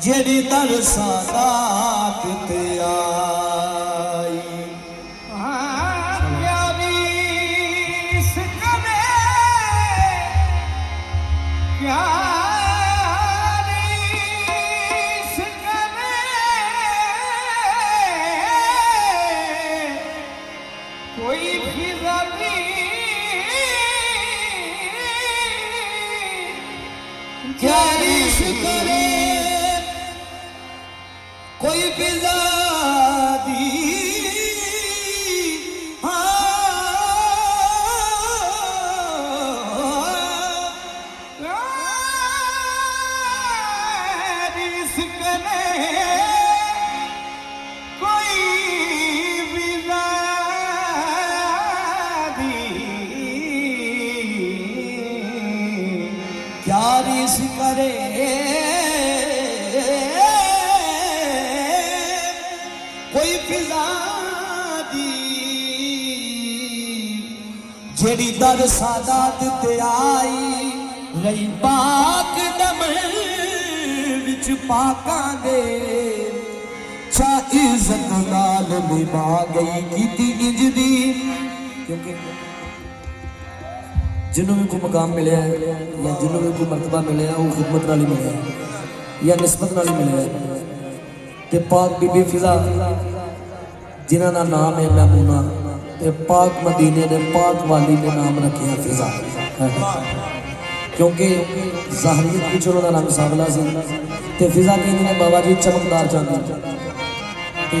जेड़ी दरसादात ते आई प्यारी सिकने प्यारी सिकने कोई फिजा क्या रिश करे कोई फिजा दी क्या रिश करे कोई फिजा दी जेड़ी दर सादात ते आई रही पाक दमन विच पाकां दे चा इज्जत नाल निभा गई कीती इंज दी क्योंकि जिन्होंने भी कोई मकाम मिले या जिन्होंने भी कोई मरतबा मिले वो खिदमत नाल ही मिले या निस्बत नाल ही मिले ते पाक बीबी फिजा जिन्हां दा नाम है महमूना ते पाक मदीने दे पाक वाली ने नाम रखे फिजा क्योंकि ज़ाहरियत की चलो का रंग सावला सी ते फिजा कहते हैं बाबा जी चमकदार चांदी ते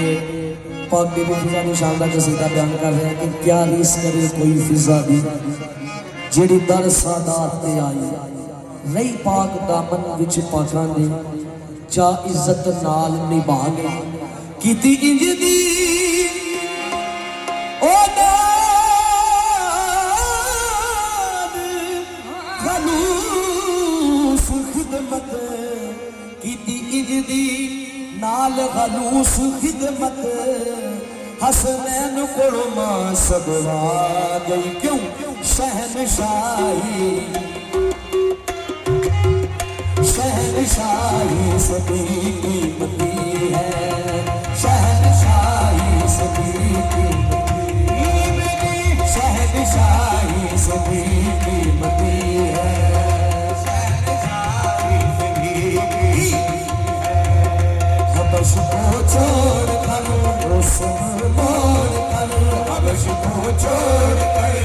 पाक बीबी फिजा की शान का कसीदा बयान कर रहे हैं कि क्या रीस करे कोई फिजा दी जेड़ी दर सादात ते आई रही पाक दामन विच पाकां दे चा इज्जत नाल निभा गई कीती इंज दी ओ नाद खलूस खिदमत कीती इंज दी नाल खलूस खिदमत हसनैन कोलो मां सबवा गई क्यों शहनशाही शहनशाही सभी कीमती है शहनशाही सभी कीमती शहनशाही सभी कीमती है शहनशाही सभी कीमती हबश को छोड़ कर रुस्म मोड़ कर हबश को छोड़ कर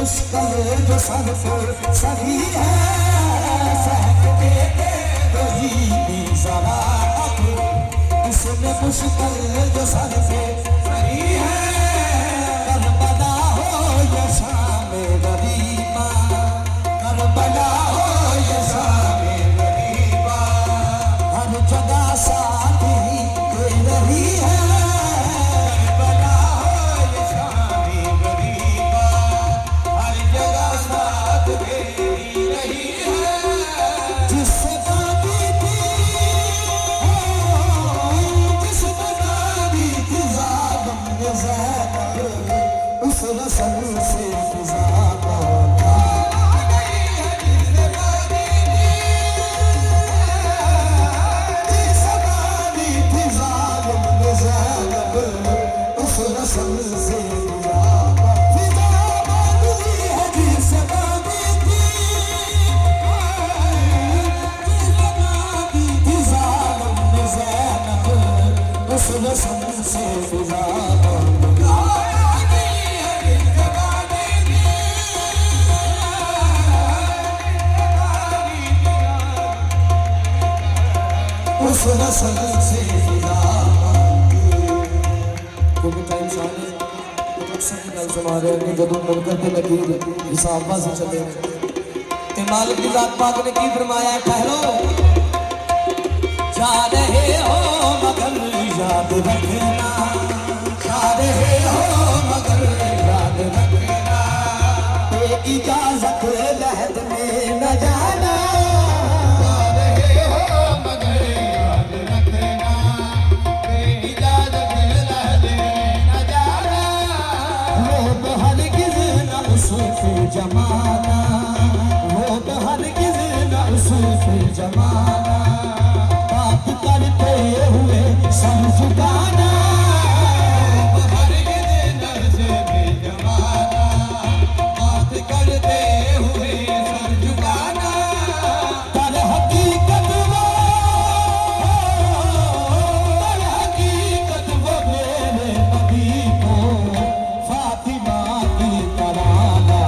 मुश्किल जो सर पे सही है सहते वही जरा अब इसमें मुश्किल जो सर पे सही है करबला हो या शाम गरीबा करबला हो या शाम गरीबा हर जगह साथी दे रही है जदों मुनकर ते लकीर हिसाबा से चले ते मालिक की जात पाक ने की फरमाया ठहरो जा रहे हो मगर याद रखना जा रहे हो मगर याद रखना ते इजाजत लहद में न जाना जा रहे हो मगर याद रखना ते इजाजत लहद में न जाना लोग हरगिज़ न उसूफ़ जमाना लोग हरगिज़ न उसूफ़ जमाना बात करते हुए सर झुकाना हरगिज़ न उसूफ़ जमाना बात करते हुए सर झुकाना पर हकीकत वो मेरे नबी को फातिमा की तराना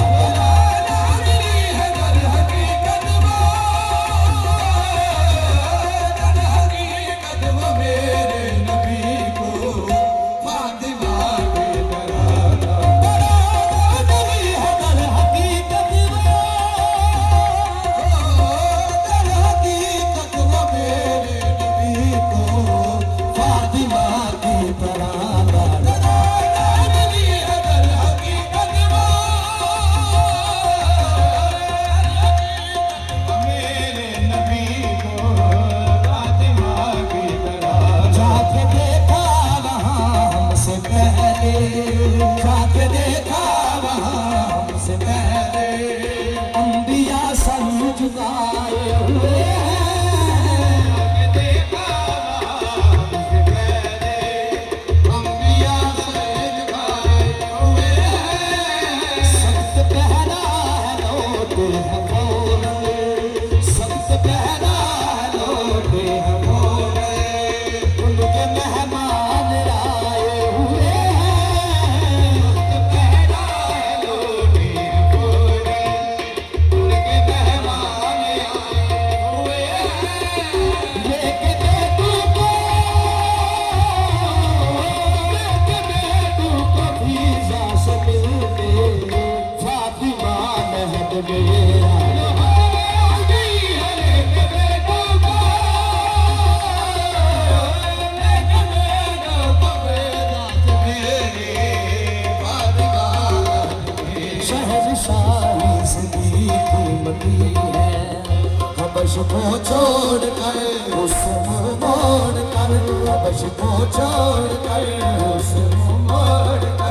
को छोड़ कर उसको मोड़ कर हबश को छोड़ कर उसको मोड़ कर